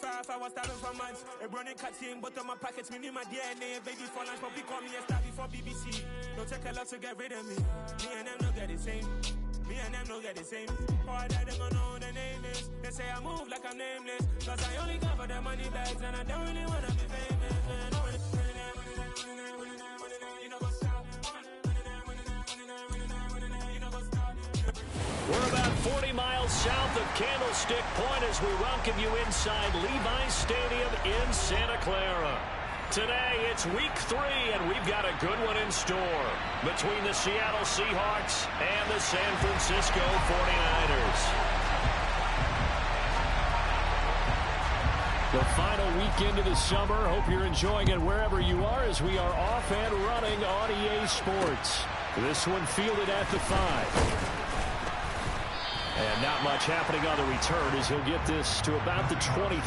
rough, I was starving for months. A running cut team, but on my pockets, me my DNA. Baby for lunch, but we call me a star before BBC. Don't take a lot to get rid of me. Me and them don't get the same. Me and them don't get the same. Oh, I died, they gonna know who the name is. They say I move like I'm nameless. Cause I only got for the money bags, and I don't really wanna be famous. We're about 40 miles south of Candlestick Point as we welcome you inside Levi's Stadium in Santa Clara. Today, it's week 3, and we've got a good one in store between the Seattle Seahawks and the San Francisco 49ers. The final weekend of the summer. Hope you're enjoying it wherever you are as we are off and running on EA Sports. This one fielded at the 5. And not much happening on the return as he'll get this to about the 23.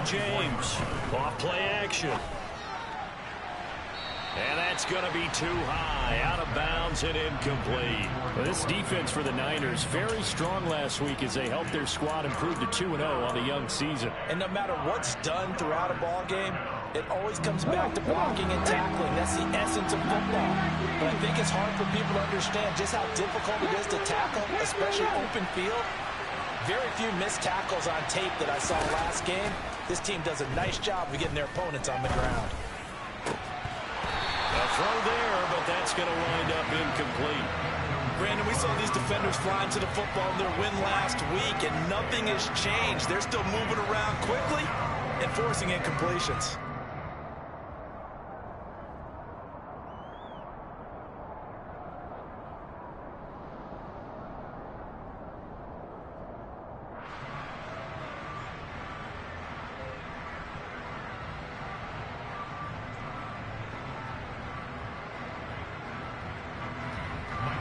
James, off play action. And that's going to be too high, out of bounds and incomplete. Well, this defense for the Niners, very strong last week as they helped their squad improve to 2-0 on the young season. And no matter what's done throughout a ball game, it always comes back to blocking and tackling. That's the essence of football. But I think it's hard for people to understand just how difficult it is to tackle, especially open field. Very few missed tackles on tape that I saw last game. This team does a nice job of getting their opponents on the ground. A throw there, but that's going to wind up incomplete. Brandon, we saw these defenders flying to the football in their win last week, and nothing has changed. They're still moving around quickly and forcing incompletions.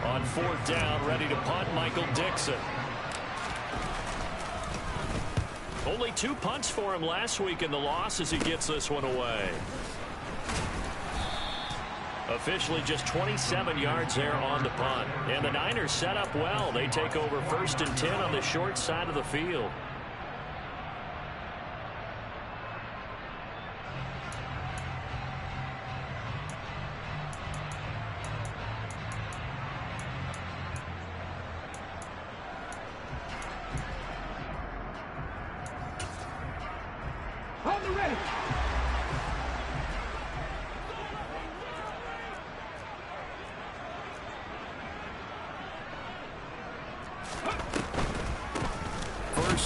On 4th down, ready to punt, Michael Dixon. Only 2 punts for him last week in the loss as he gets this one away. Officially just 27 yards there on the punt. And the Niners set up well. They take over 1st and 10 on the short side of the field.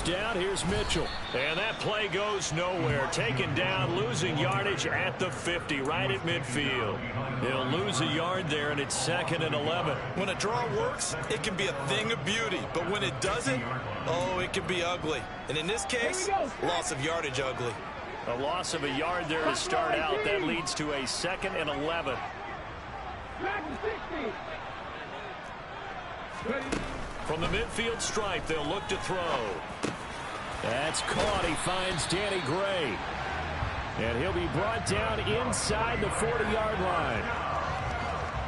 Down, here's Mitchell. And that play goes nowhere. Taken down, losing yardage at the 50, right at midfield. They'll lose a yard there, and it's 2nd and 11. When a draw works, it can be a thing of beauty. But when it doesn't, oh, it can be ugly. And in this case, loss of yardage ugly. A loss of a yard there to start out. That leads to a 2nd and 11. From the midfield stripe, they'll look to throw. That's caught. He finds Danny Gray. And he'll be brought down inside the 40-yard line.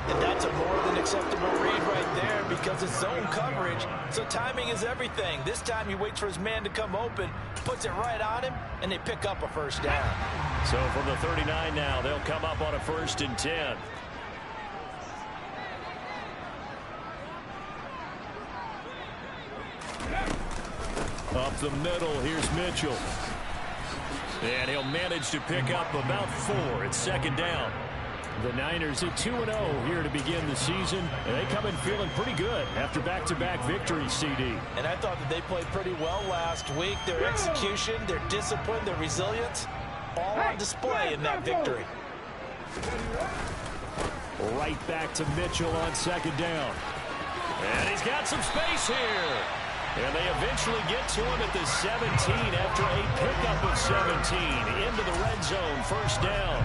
And that's a more than acceptable read right there because it's zone coverage, so timing is everything. This time he waits for his man to come open, puts it right on him, and they pick up a 1st down. So from the 39 now, they'll come up on a 1st and 10. Up the middle, here's Mitchell. And he'll manage to pick up about 4. It's 2nd down. The Niners at 2-0 here to begin the season. And they come in feeling pretty good after back-to-back victories, CD. And I thought that they played pretty well last week. Their execution, their discipline, their resilience, all on display in that victory. Right back to Mitchell on second down. And he's got some space here. And they eventually get to him at the 17 after a pickup of 17 into the red zone, first down.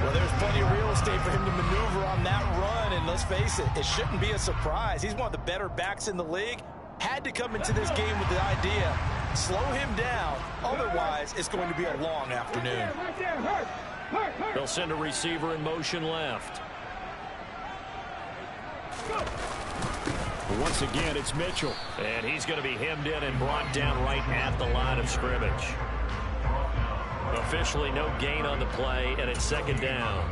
Well, there's plenty of real estate for him to maneuver on that run, and let's face it, it shouldn't be a surprise. He's one of the better backs in the league. Had to come into this game with the idea, slow him down, otherwise it's going to be a long afternoon. They'll send a receiver in motion left. Once again, it's Mitchell. And he's going to be hemmed in and brought down right at the line of scrimmage. Officially no gain on the play, and it's second down.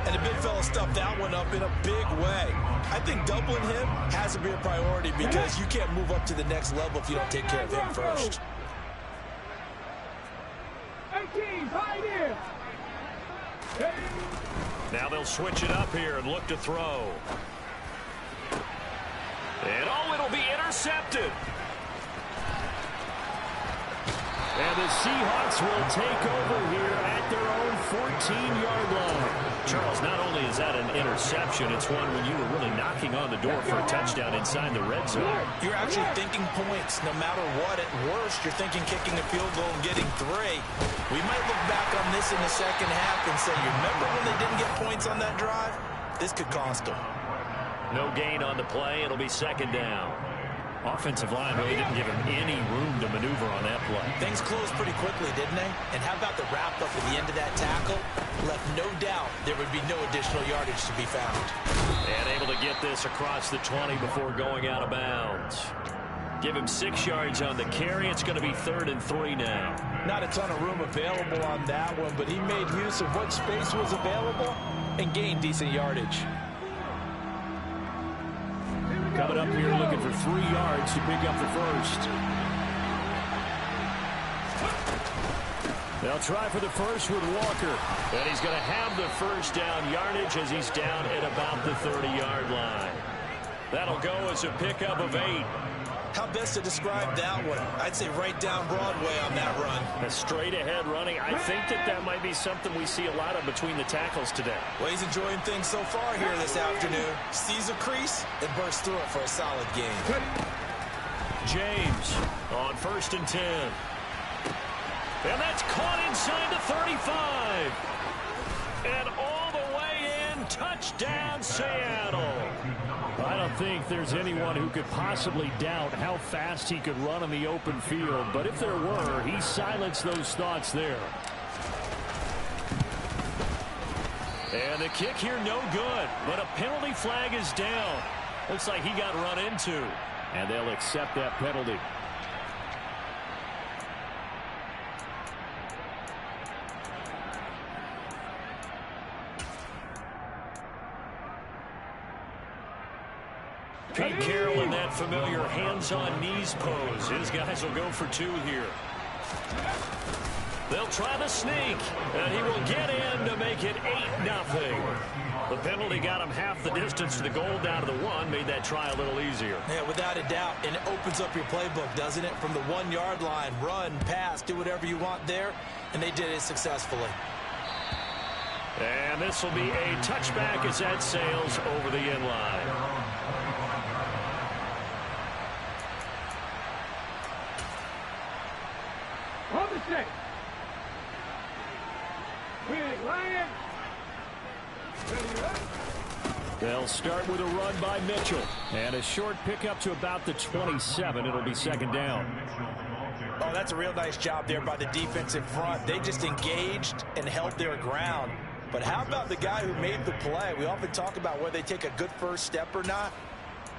And the big fella stuffed that one up in a big way. I think doubling him has to be a priority because you can't move up to the next level if you don't take care of him first. 18, right here. Now they'll switch it up here and look to throw. And it'll be intercepted. And the Seahawks will take over here at their own 14-yard line. Charles, not only is that an interception, it's one when you were really knocking on the door for a touchdown inside the red zone. You're actually thinking points no matter what. At worst, you're thinking kicking a field goal and getting 3. We might look back on this in the second half and say, you remember when they didn't get points on that drive? This could cost them. No gain on the play. It'll be second down. Offensive line really didn't give him any room to maneuver on that play. Things closed pretty quickly, didn't they? And how about the wrap-up at the end of that tackle? Left no doubt there would be no additional yardage to be found. And able to get this across the 20 before going out of bounds. Give him 6 yards on the carry. It's going to be 3rd and 3 now. Not a ton of room available on that one, but he made use of what space was available and gained decent yardage. Coming up here looking for 3 yards to pick up the first. They'll try for the first with Walker. And he's going to have the first down yardage as he's down at about the 30-yard line. That'll go as a pickup of 8. How best to describe that one? I'd say right down Broadway on that run. A straight-ahead running. I think that might be something we see a lot of between the tackles today. Well, he's enjoying things so far here this afternoon. Sees a crease and bursts through it for a solid game. James on 1st and 10. And that's caught inside the 35. And all the way in, touchdown Seattle. I don't think there's anyone who could possibly doubt how fast he could run on the open field. But if there were, he silenced those thoughts there. And the kick here no good. But a penalty flag is down. Looks like he got run into. And they'll accept that penalty. Pete Carroll in that familiar hands-on knees pose. His guys will go for 2 here. They'll try the sneak, and he will get in to make it 8-0. The penalty got him half the distance to the goal down to the 1, made that try a little easier. Yeah, without a doubt, and it opens up your playbook, doesn't it? From the 1-yard line, run, pass, do whatever you want there, and they did it successfully. And this will be a touchback as that sails over the end line. On the set. Big Lion. They'll start with a run by Mitchell. And a short pickup to about the 27. It'll be second down. Oh, that's a real nice job there by the defensive front. They just engaged and held their ground. But how about the guy who made the play? We often talk about whether they take a good first step or not.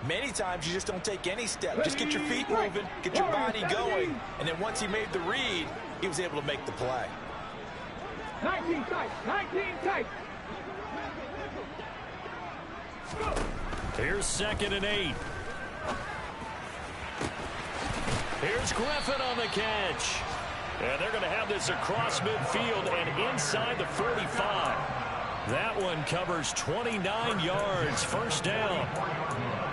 Many times you just don't take any step. Just get your feet moving, get your body going, and then once he made the read, he was able to make the play. 19 tight, 19 tight. Here's 2nd and 8. Here's Griffin on the catch. And they're going to have this across midfield and inside the 45. That one covers 29 yards, first down.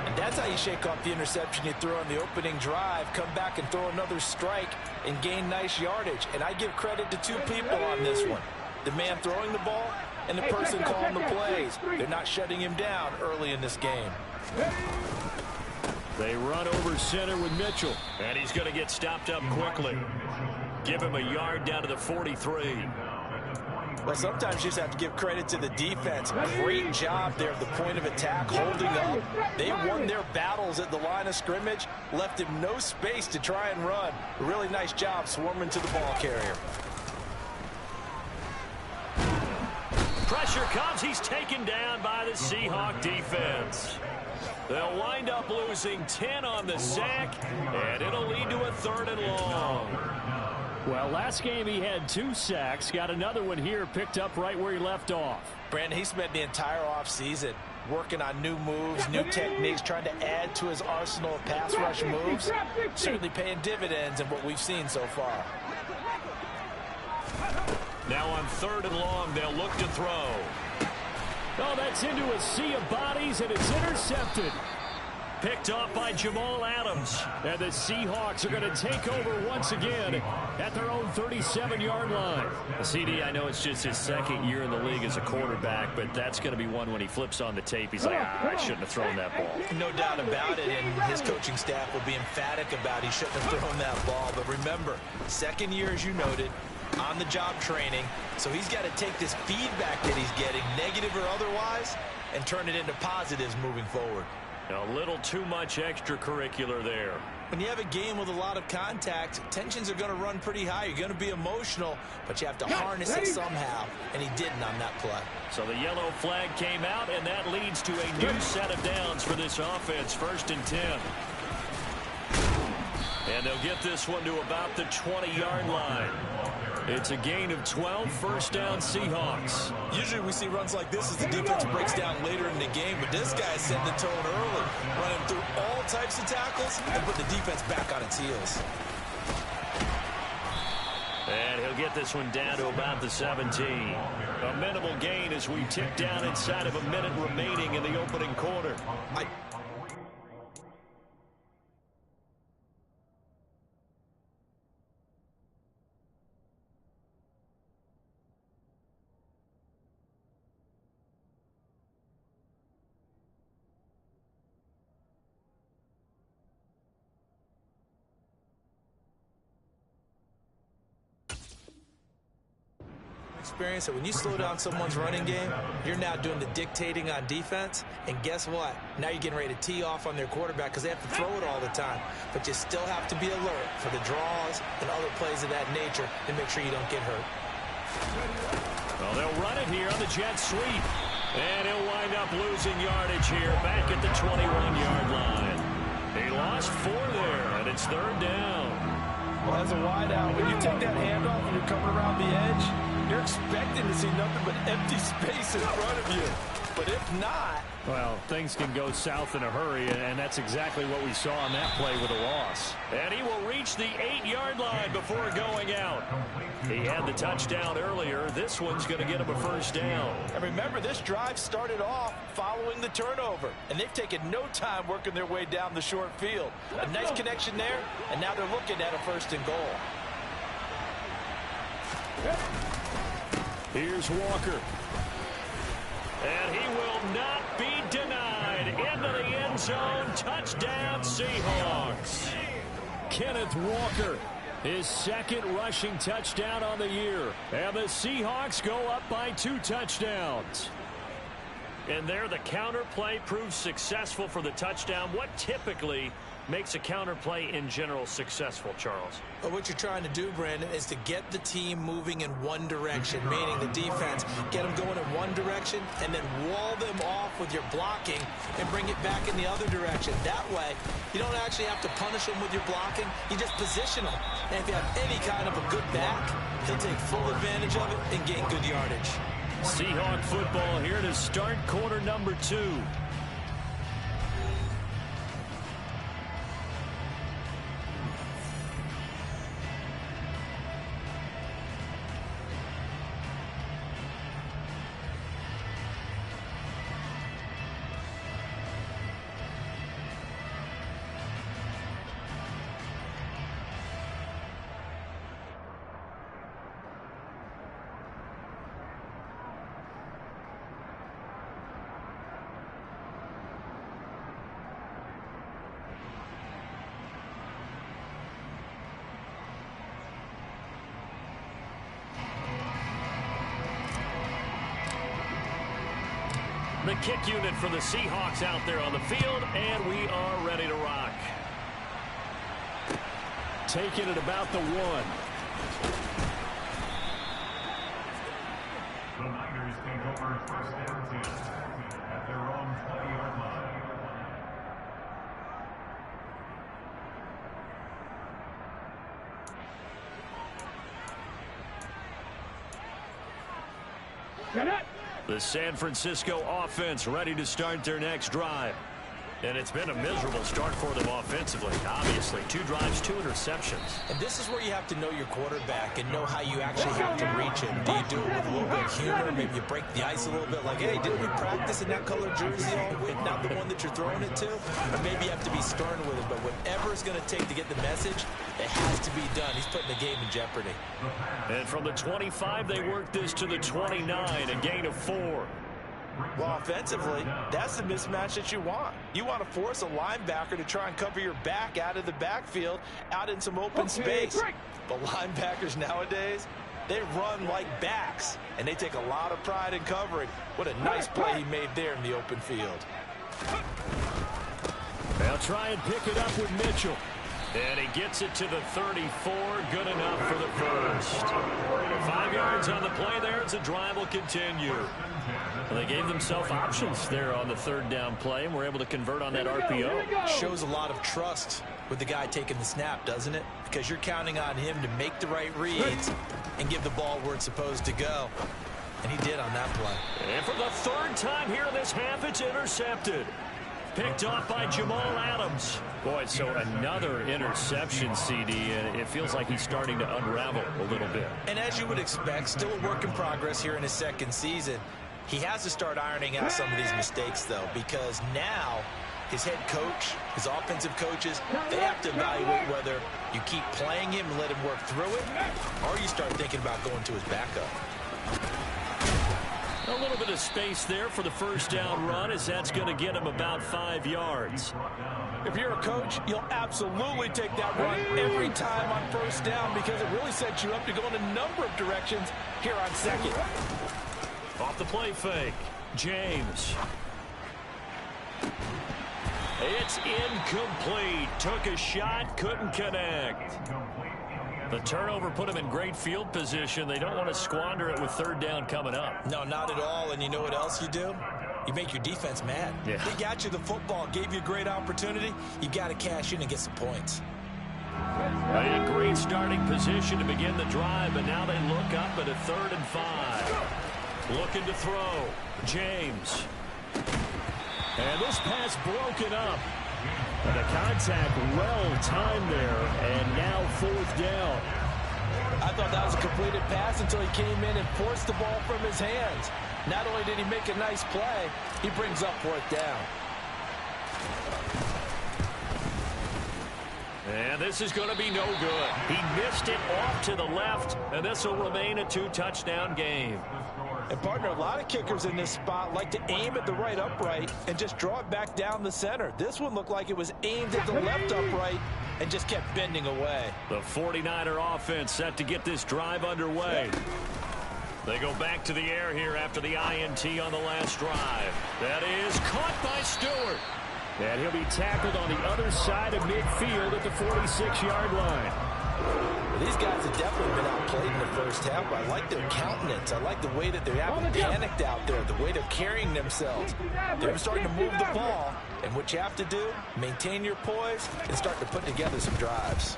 And that's how you shake off the interception you throw on the opening drive, come back and throw another strike and gain nice yardage. And I give credit to two people on this one. The man throwing the ball and the person calling the plays. They're not shutting him down early in this game. They run over center with Mitchell, and he's going to get stopped up quickly. Give him a yard down to the 43. Well, sometimes you just have to give credit to the defense. Great job there at the point of attack, holding up. They won their battles at the line of scrimmage, left him no space to try and run. A really nice job swarming to the ball carrier. Pressure comes. He's taken down by the Seahawk defense. They'll wind up losing 10 on the sack, and it'll lead to a 3rd and long. Well, last game he had 2 sacks. Got another one here, picked up right where he left off. Brandon, he spent the entire offseason working on new moves, new techniques, trying to add to his arsenal of pass rush moves. Certainly paying dividends in what we've seen so far. Now on 3rd and long, they'll look to throw. Oh, that's into a sea of bodies, and it's intercepted. Picked off by Jamal Adams. And the Seahawks are going to take over once again at their own 37-yard line. CD, I know it's just his 2nd year in the league as a quarterback, but that's going to be one when he flips on the tape. He's like, I shouldn't have thrown that ball. No doubt about it, and his coaching staff will be emphatic about he shouldn't have thrown that ball. But remember, 2nd year, as you noted, on-the-job training, so he's got to take this feedback that he's getting, negative or otherwise, and turn it into positives moving forward. A little too much extracurricular there. When you have a game with a lot of contact, tensions are going to run pretty high. You're going to be emotional, but you have to harness it somehow, and he didn't on that play. So the yellow flag came out, and that leads to a new set of downs for this offense, 1st and 10. And they'll get this one to about the 20-yard line. It's a gain of 12, first down Seahawks. Usually we see runs like this as the defense breaks down later in the game, but this guy set the tone early, running through all types of tackles and put the defense back on its heels. And he'll get this one down to about the 17. A minimal gain as we tick down inside of a minute remaining in the opening quarter. Experience that when you slow down someone's running game, you're now doing the dictating on defense, and guess what? Now you're getting ready to tee off on their quarterback because they have to throw it all the time, but you still have to be alert for the draws and other plays of that nature and make sure you don't get hurt. Well, they'll run it here on the jet sweep, and he'll wind up losing yardage here back at the 21-yard line. He lost 4 there, and it's 3rd down. Well, as a wideout, when you take that handoff and you're coming around the edge, you're expecting to see nothing but empty space in front of you. But if not... Well, things can go south in a hurry, and that's exactly what we saw on that play with a loss. And he will reach the 8-yard line before going out. He had the touchdown earlier. This one's going to get him a first down. And remember, this drive started off following the turnover, and they've taken no time working their way down the short field. A nice connection there, and now they're looking at a 1st and goal. Here's Walker. And he will not be denied. Into the end zone. Touchdown, Seahawks. Kenneth Walker, his 2nd rushing touchdown on the year. And the Seahawks go up by 2 touchdowns. And there, the counter play proves successful for the touchdown. What typically makes a counter play in general successful, Charles? Well, what you're trying to do, Brandon, is to get the team moving in one direction, meaning the defense, get them going in one direction, and then wall them off with your blocking and bring it back in the other direction. That way, you don't actually have to punish them with your blocking. You just position them. And if you have any kind of a good back, he'll take full advantage of it and gain good yardage. Seahawk football here to start quarter number 2. The kick unit for the Seahawks out there on the field, and we are ready to rock. Taking it about the 1. The Niners take over first down 10 at their own 20-yard line. The San Francisco offense ready to start their next drive. And it's been a miserable start for them offensively. Obviously, 2 drives, 2 interceptions. And this is where you have to know your quarterback and know how you actually have to reach him. Do you do it with a little bit of humor? Maybe you break the ice a little bit like, hey, didn't we practice in that color jersey all week, not the one that you're throwing it to? Or maybe you have to be stern with him. But whatever it's going to take to get the message, it has to be done. He's putting the game in jeopardy. And from the 25, they work this to the 29, a gain of 4. Well, offensively, that's the mismatch that you want. You want to force a linebacker to try and cover your back out of the backfield, out in some open space. But linebackers nowadays, they run like backs, and they take a lot of pride in covering. What a nice play he made there in the open field. They'll try and pick it up with Mitchell. And he gets it to the 34. Good enough for the first. 5 yards on the play there as the drive will continue. And they gave themselves options there on the 3rd down play and were able to convert on that RPO. Shows a lot of trust with the guy taking the snap, doesn't it? Because you're counting on him to make the right reads and give the ball where it's supposed to go. And he did on that play. And for the 3rd time here in this half, it's intercepted. Picked off by Jamal Adams. Boy, so another interception, CD, and it feels like he's starting to unravel a little bit. And as you would expect, still a work in progress here in his 2nd season. He has to start ironing out some of these mistakes, though, because now his head coach, his offensive coaches, they have to evaluate whether you keep playing him and let him work through it, or you start thinking about going to his backup. A little bit of space there for the 1st down run, as that's going to get him about 5 yards. If you're a coach, you'll absolutely take that run every time on 1st down because it really sets you up to go in a number of directions here on 2nd. Off the play fake, James. It's incomplete. Took a shot, couldn't connect. The turnover put him in great field position. They don't want to squander it with 3rd down coming up. No, not at all. And you know what else you do? You make your defense mad. Yeah. They got you the football, gave you a great opportunity. You got to cash in and get some points. A great starting position to begin the drive, but now they look up at a 3rd and 5. Looking to throw. James. And this pass broken up. And the contact well timed there, and now 4th down. I thought that was a completed pass until he came in and forced the ball from his hands. Not only did he make a nice play, he brings up 4th down. And this is going to be no good. He missed it off to the left, and this will remain a 2-touchdown game. And, partner, a lot of kickers in this spot like to aim at the right upright and just draw it back down the center. This one looked like it was aimed at the left upright and just kept bending away. The 49er offense set to get this drive underway. They go back to the air here after the INT on the last drive. That is caught by Stewart. And he'll be tackled on the other side of midfield at the 46-yard line. These guys have definitely been outplayed in the 1st half, but I like their countenance. I like the way that they haven't panicked out there, the way they're carrying themselves. They're starting to move the ball, and what you have to do, maintain your poise and start to put together some drives.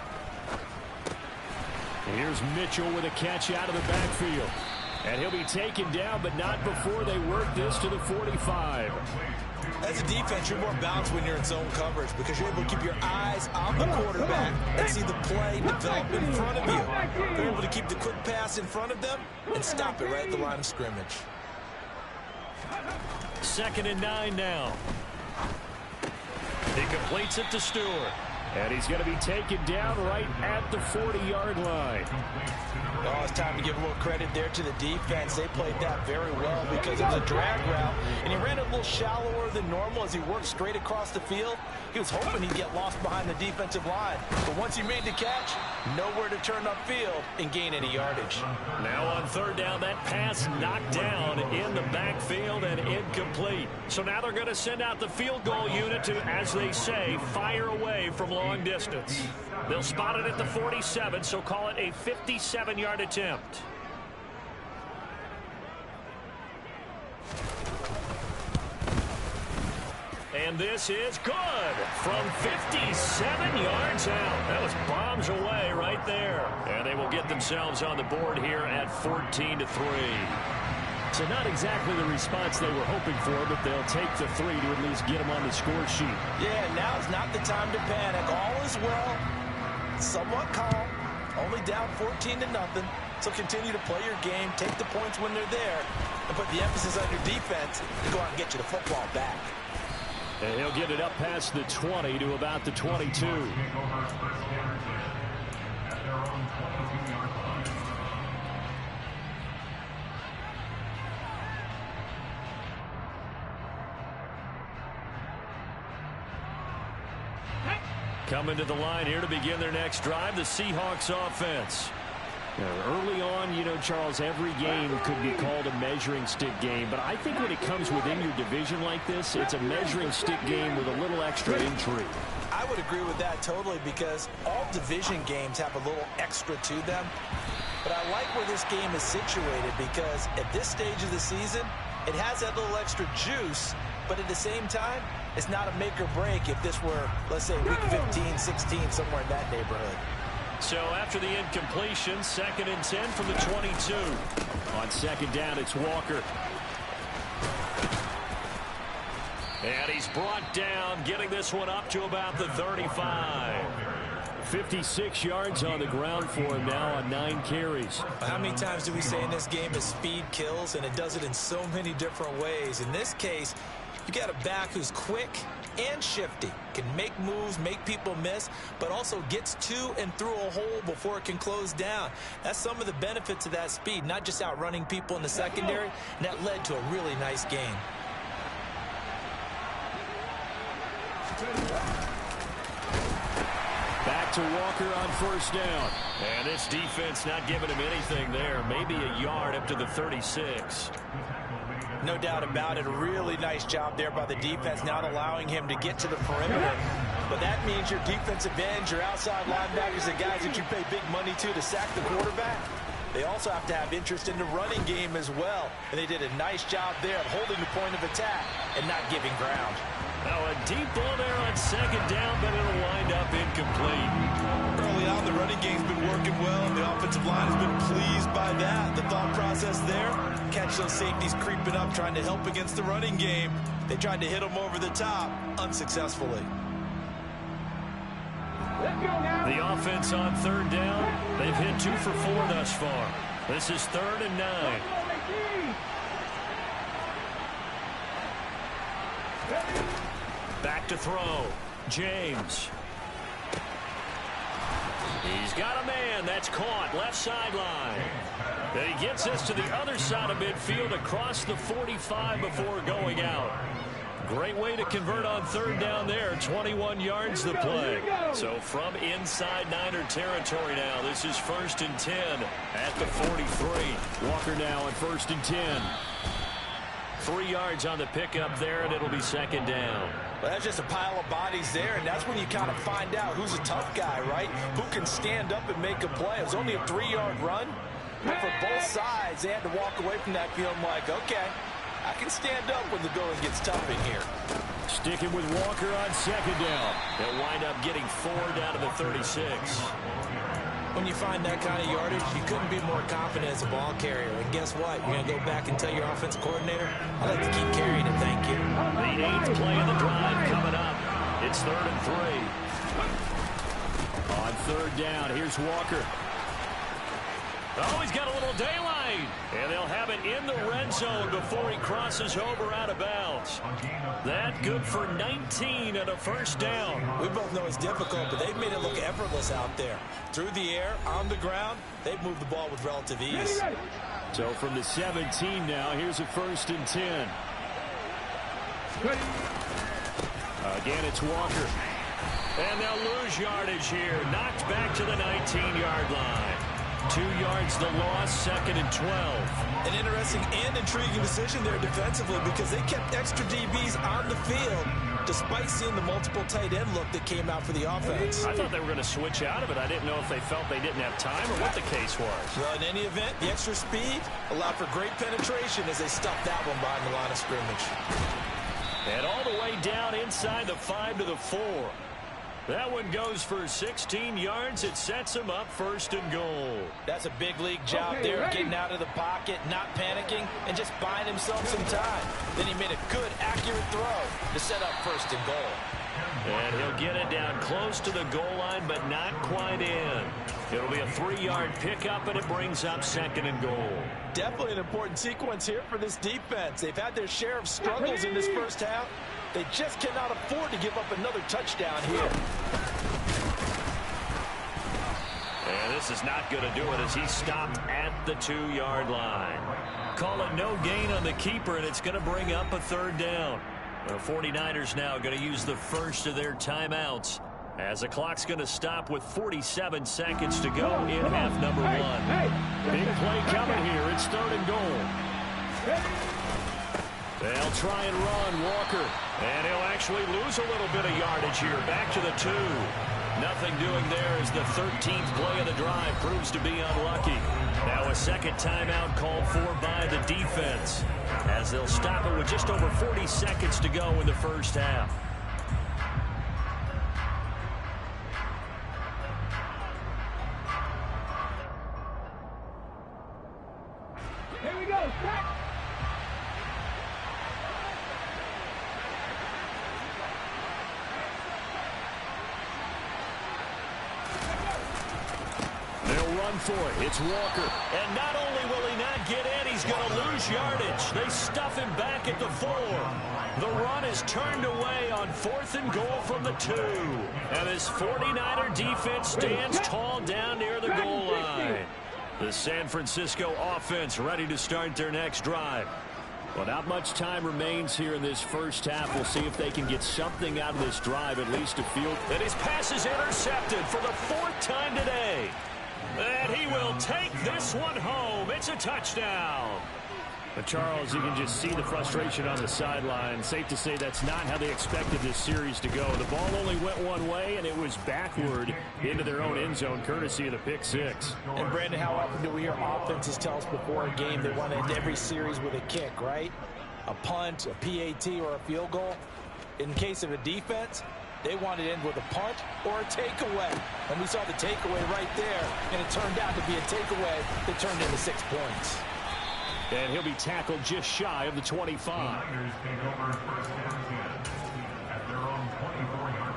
Here's Mitchell with a catch out of the backfield. And he'll be taken down, but not before they work this to the 45. As a defense, you're more balanced when you're in zone coverage because you're able to keep your eyes on the quarterback and see the play develop in front of you. You're able to keep the quick pass in front of them and stop it right at the line of scrimmage. 2nd and 9 now. He completes it to Stewart. And he's going to be taken down right at the 40-yard line. Oh, it's time to give a little credit there to the defense. They played that very well because it was a drag route, and he ran it a little shallower than normal as he worked straight across the field. He was hoping he'd get lost behind the defensive line, but once he made the catch, nowhere to turn upfield and gain any yardage. Now on third down, that pass knocked down in the backfield and incomplete. So now they're going to send out the field goal unit to, as they say, fire away from long distance. They'll spot it at the 47, so call it a 57-yard attempt. And this is good from 57 yards out. That was bombs away right there. And they will get themselves on the board here at 14-3. So not exactly the response they were hoping for, but they'll take the 3 to at least get them on the score sheet. Yeah, now's not the time to panic. All is well. Somewhat calm. Only down 14-0. So continue to play your game, take the points when they're there, and put the emphasis on your defense to go out and get you the football back. And he'll get it up past the 20 to about the 22. Coming to the line here to begin their next drive, the Seahawks offense. Early on, you know, Charles, every game could be called a measuring stick game, but I think when it comes within your division like this, it's a measuring stick game with a little extra intrigue. I would agree with that totally because all division games have a little extra to them. But I like where this game is situated because at this stage of the season, it has that little extra juice, but at the same time, it's not a make or break if this were, let's say, week 15, 16, somewhere in that neighborhood. So after the incompletion, 2nd and 10 from the 22. On second down, it's Walker. And he's brought down, getting this one up to about the 35. 56 yards on the ground for him now on 9 carries. How many times do we say in this game that speed kills, and it does it in so many different ways? In this case, you got a back who's quick and shifty, can make moves, make people miss, but also gets to and through a hole before it can close down. That's some of the benefits of that speed, not just outrunning people in the secondary, and that led to a really nice game. Back to Walker on first down. And this defense not giving him anything there. Maybe a yard up to the 36. No doubt about it. A really nice job there by the defense, not allowing him to get to the perimeter. But that means your defensive ends, your outside linebackers, the guys that you pay big money to sack the quarterback, they also have to have interest in the running game as well. And they did a nice job there of holding the point of attack and not giving ground. Now a deep ball there on second down, but it'll wind up incomplete. Early on, the running game's been working well, and the offensive line has been pleased by that. The thought process there, catch those safeties creeping up, trying to help against the running game. They tried to hit them over the top, unsuccessfully. The offense on third down, they've hit 2 for 4 thus far. This is 3rd and 9. Back to throw. James. He's got a man. That's caught. Left sideline. Then he gets us to the other side of midfield across the 45 before going out. Great way to convert on third down there. 21 yards the play. So from inside Niner territory now, this is 1st and 10 at the 43. Walker now on 1st and 10. 3 yards on the pickup there, and it'll be 2nd down. Well, that's just a pile of bodies there, and that's when you kind of find out who's a tough guy, right? Who can stand up and make a play. It was only a 3-yard run, but for both sides, they had to walk away from that feeling like, okay, I can stand up when the going gets tough in here. Sticking with Walker on second down. They'll wind up getting 4 down to the 36. When you find that kind of yardage, you couldn't be more confident as a ball carrier. And guess what? You're going to go back and tell your offensive coordinator, I'd like to keep carrying it, thank you. The 8th play of the drive coming up. It's 3rd and 3. On third down, here's Walker. Oh, he's got a little daylight. gain. And they'll have it in the red zone before he crosses over out of bounds. That good for 19 and a first down. We both know it's difficult, but they've made it look effortless out there. Through the air, on the ground, they've moved the ball with relative ease. So from the 17 now, here's a 1st and 10. Again, it's Walker. And they'll lose yardage here. Knocked back to the 19-yard line. 2 yards the loss, 2nd and 12. An interesting and intriguing decision there defensively because they kept extra DBs on the field despite seeing the multiple tight end look that came out for the offense. I thought they were going to switch out of it. I didn't know if they felt they didn't have time or what the case was. Well, in any event, the extra speed allowed for great penetration as they stuffed that one behind the line of scrimmage. And all the way down inside the 5 to the 4. That one goes for 16 yards. It sets him up 1st and goal. That's a big league job there, getting out of the pocket, not panicking, and just buying himself some time. Then he made a good, accurate throw to set up 1st and goal. And he'll get it down close to the goal line, but not quite in. It'll be a 3-yard pickup, and it brings up 2nd and goal. Definitely an important sequence here for this defense. They've had their share of struggles in this first half. They just cannot afford to give up another touchdown here. And this is not going to do it as he's stopped at the 2-yard line. Call it no gain on the keeper, and it's going to bring up a 3rd down. The 49ers now going to use the first of their timeouts as the clock's going to stop with 47 seconds to go in half number 1. Big play coming here. It's 3rd and goal. They'll try and run Walker. And he'll actually lose a little bit of yardage here. Back to the 2. Nothing doing there as the 13th play of the drive proves to be unlucky. Now a second timeout called for by the defense as they'll stop it with just over 40 seconds to go in the first half. Here we go. Stop. For it. It's Walker. And not only will he not get in, he's going to lose yardage. They stuff him back at the 4. The run is turned away on 4th and goal from the 2. And this 49er defense stands tall down near the goal line. The San Francisco offense ready to start their next drive. Well, not much time remains here in this first half. We'll see if they can get something out of this drive, at least a field. And his pass is intercepted for the 4th time today. And he will take this one home. It's a touchdown. But Charles, you can just see the frustration on the sideline. Safe to say that's not how they expected this series to go. The ball only went one way, and it was backward into their own end zone, courtesy of the pick 6. And Brandon, how often do we hear offenses tell us before a game they want to end every series with a kick, right? A punt, a PAT, or a field goal. In case of a defense, they wanted to end with a punt or a takeaway. And we saw the takeaway right there, and it turned out to be a takeaway that turned into 6 points. And he'll be tackled just shy of the 25. Niners take over 1st and 10 at their own 24-yard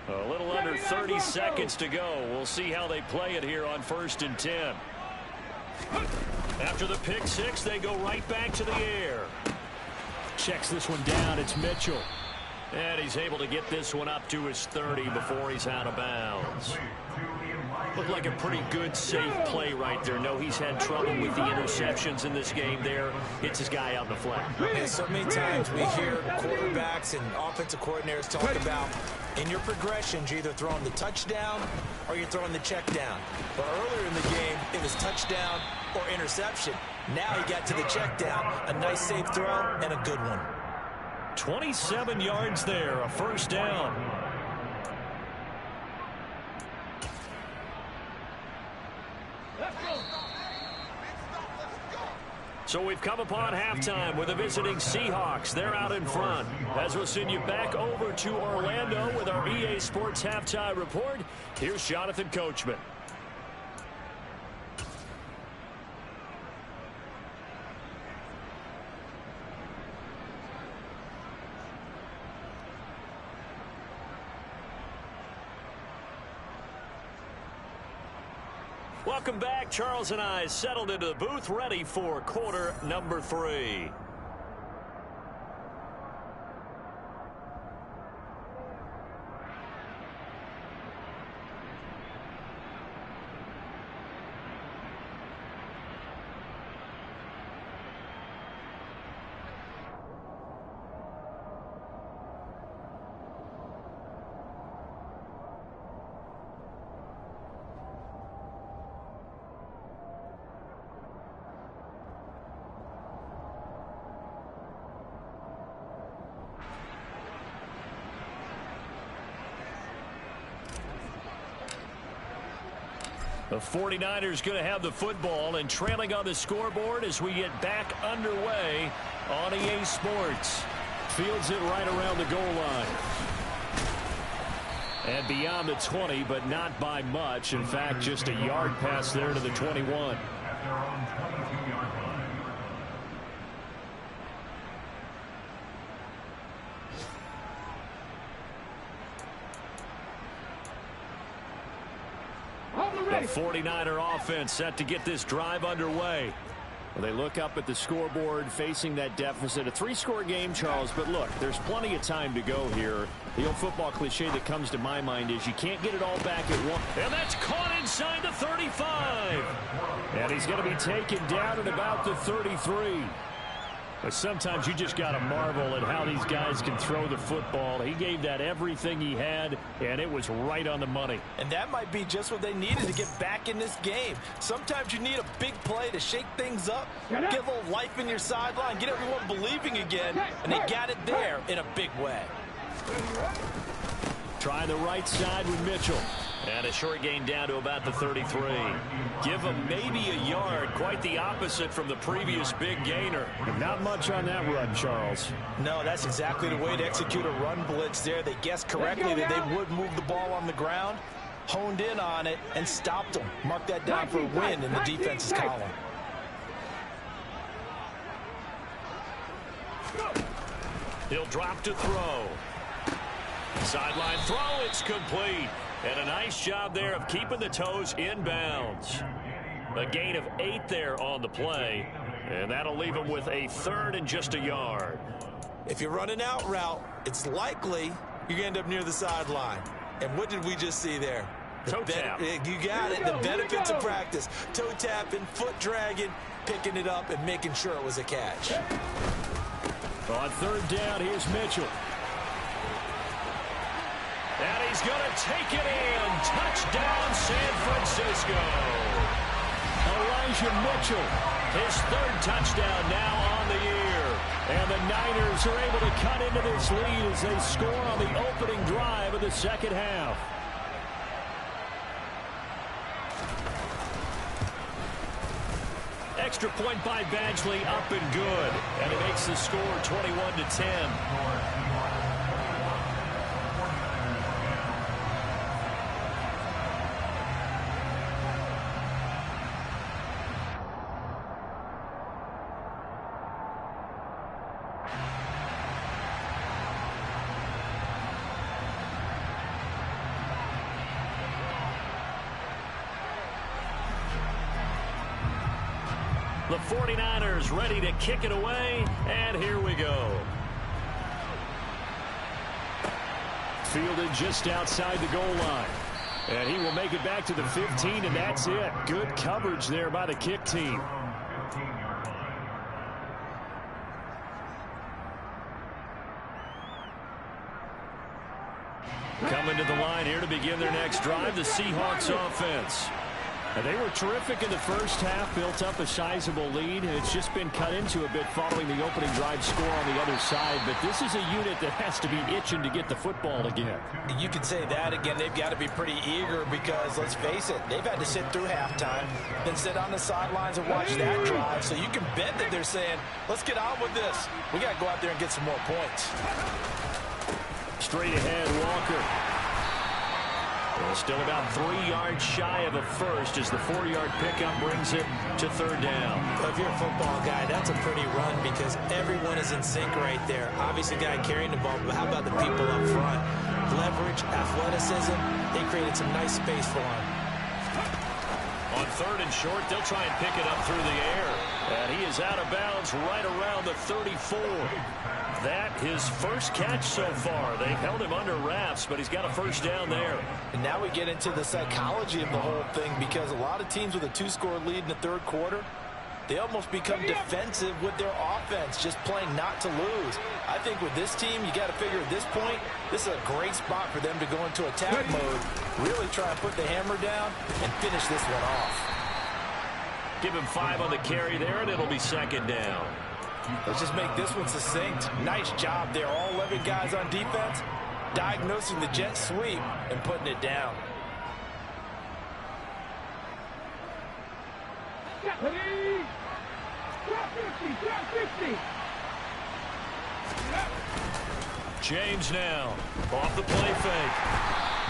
line. A little under 30 seconds to go. We'll see how they play it here on 1st and 10. After the pick 6, they go right back to the air. Checks this one down. It's Mitchell. And he's able to get this one up to his 30 before he's out of bounds. Looked like a pretty good, safe play right there. No, he's had trouble with the interceptions in this game there. Hits his guy out in the flat. And so many times we hear quarterbacks and offensive coordinators talk about in your progressions, you're either throwing the touchdown or you're throwing the check down. But earlier in the game, it was touchdown or interception. Now he got to the check down. A nice, safe throw and a good one. 27 yards there, a 1st down. So we've come upon halftime with the visiting Seahawks. They're out in front. As we'll send you back over to Orlando with our EA Sports Halftime Report, here's Jonathan Coachman. Welcome back. Charles and I settled into the booth, ready for quarter number 3. The 49ers going to have the football and trailing on the scoreboard as we get back underway on EA Sports. Fields it right around the goal line. And beyond the 20, but not by much. In fact, just a yard pass there to the 21. At their own 22-yard line. The 49er offense set to get this drive underway. Well, they look up at the scoreboard facing that deficit. A 3-score game, Charles, but look, there's plenty of time to go here. The old football cliche that comes to my mind is you can't get it all back at once. And that's caught inside the 35. And he's going to be taken down at about the 33. But sometimes you just got to marvel at how these guys can throw the football. He gave that everything he had, and it was right on the money. And that might be just what they needed to get back in this game. Sometimes you need a big play to shake things up, get a little life in your sideline, get everyone believing again, and they got it there in a big way. Try the right side with Mitchell. And a short gain down to about the 33. Give him maybe a yard. Quite the opposite from the previous big gainer. Not much on that run, Charles. No, that's exactly the way to execute a run blitz there. They guessed correctly that they would move the ball on the ground, honed in on it, and stopped them. Mark that down for a win in the defense's column. He'll drop to throw. Sideline throw, it's complete. And a nice job there of keeping the toes inbounds. A gain of 8 there on the play. And that'll leave him with a 3rd and just a yard. If you're running out route, it's likely you're going to end up near the sideline. And what did we just see there? Toe tap. You got it. The benefits of practice. Toe tapping, foot dragging, picking it up, and making sure it was a catch. On 3rd down, here's Mitchell. And he's going to take it in. Touchdown, San Francisco. Elijah Mitchell. His 3rd touchdown now on the year. And the Niners are able to cut into this lead as they score on the opening drive of the second half. Extra point by Badgley, up and good. And it makes the score 21-10. The 49ers ready to kick it away, and here we go. Fielded just outside the goal line. And he will make it back to the 15, and that's it. Good coverage there by the kick team. Coming to the line here to begin their next drive, the Seahawks offense. They were terrific in the first half, built up a sizable lead. It's just been cut into a bit following the opening drive score on the other side. But this is a unit that has to be itching to get the football again. You can say that again. They've got to be pretty eager because, let's face it, they've had to sit through halftime, then sit on the sidelines and watch that drive. So you can bet that they're saying, let's get on with this. We got to go out there and get some more points. Straight ahead, Walker. Still about 3 yards shy of a first as the 4-yard pickup brings it to 3rd down. If you're a football guy, that's a pretty run because everyone is in sync right there. Obviously, the guy carrying the ball, but how about the people up front? Leverage, athleticism, they created some nice space for him. On 3rd and short. They'll try and pick it up through the air. And he is out of bounds right around the 34. That his first catch so far. They've held him under wraps, but he's got a first down there. And now we get into the psychology of the whole thing, because a lot of teams with a 2-score lead in the 3rd quarter, they almost become defensive with their offense, just playing not to lose. I think with this team, you got to figure at this point, this is a great spot for them to go into attack mode, really try and put the hammer down and finish this one off. Give him 5 on the carry there, and it'll be 2nd down. Let's just make this one succinct. Nice job there. All 11 guys on defense, diagnosing the jet sweep and putting it down. James now off the play fake.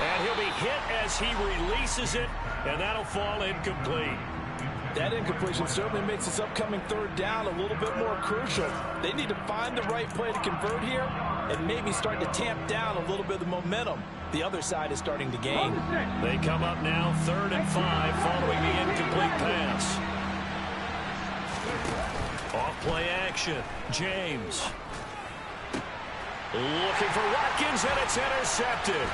And he'll be hit as he releases it, and that'll fall incomplete. That incompletion certainly makes this upcoming 3rd down a little bit more crucial. They need to find the right play to convert here and maybe start to tamp down a little bit of the momentum the other side is starting to gain. They come up now 3rd and 5 following the incomplete pass. Off play action. James. Looking for Watkins, and it's intercepted.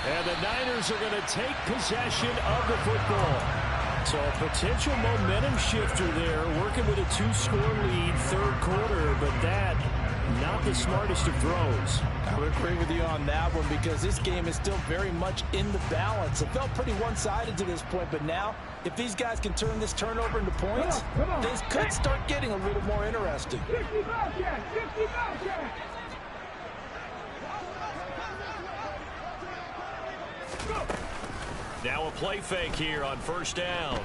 And the Niners are going to take possession of the football. So a potential momentum shifter there, working with a 2-score lead, 3rd quarter, but that, not the smartest of throws. I would agree with you on that one, because this game is still very much in the balance. It felt pretty one-sided to this point, but now, if these guys can turn this turnover into points, things could start getting a little more interesting. 50 Bobcats! 50 Bobcats! Now a play fake here on 1st down.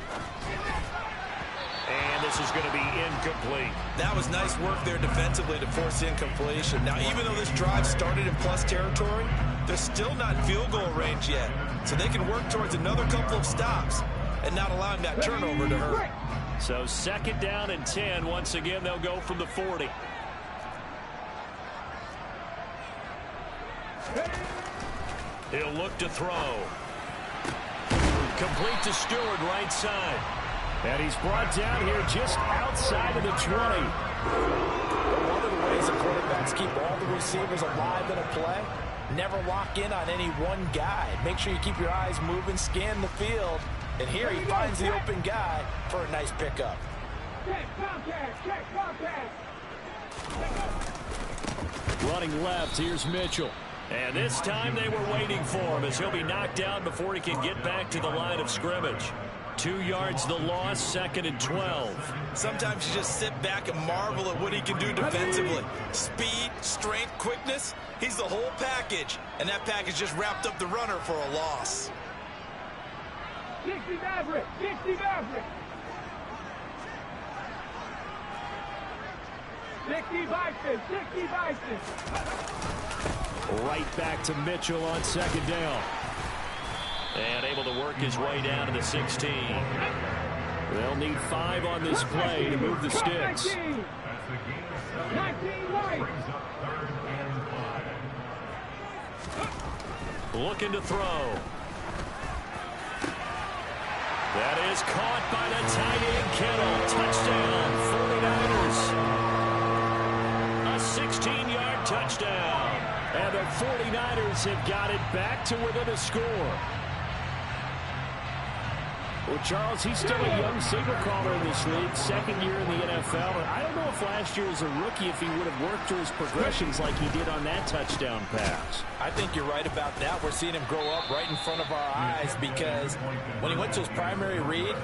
And this is going to be incomplete. That was nice work there defensively to force incompletion. Now, even though this drive started in plus territory, they're still not in field goal range yet. So they can work towards another couple of stops and not allowing that turnover to hurt. So 2nd down and 10. Once again, they'll go from the 40. He'll look to throw. Complete to Stewart, right side. And he's brought down here just outside of the 20. One of the ways the quarterbacks keep all the receivers alive in a play, never lock in on any one guy. Make sure you keep your eyes moving, scan the field. And here he finds the open guy for a nice pickup. Running left, here's Mitchell. And this time they were waiting for him, as he'll be knocked down before he can get back to the line of scrimmage. 2 yards the loss, 2nd and 12. Sometimes you just sit back and marvel at what he can do defensively. Speed, strength, quickness, he's the whole package. And that package just wrapped up the runner for a loss. 60 Maverick! 60 Maverick! 60 Bison! 60 Bison! Right back to Mitchell on 2nd down. And able to work his way down to the 16. They'll need 5 on this play to move the sticks. 19 right. Looking to throw. That is caught by the tight end, Kittle. Touchdown, 49ers. A 16-yard touchdown. And the 49ers have got it back to within a score. Well, Charles, he's still a young signal caller in this league, 2nd year in the NFL. And I don't know if last year as a rookie, if he would have worked through his progressions like he did on that touchdown pass. I think you're right about that. We're seeing him grow up right in front of our eyes, because when he went to his primary read,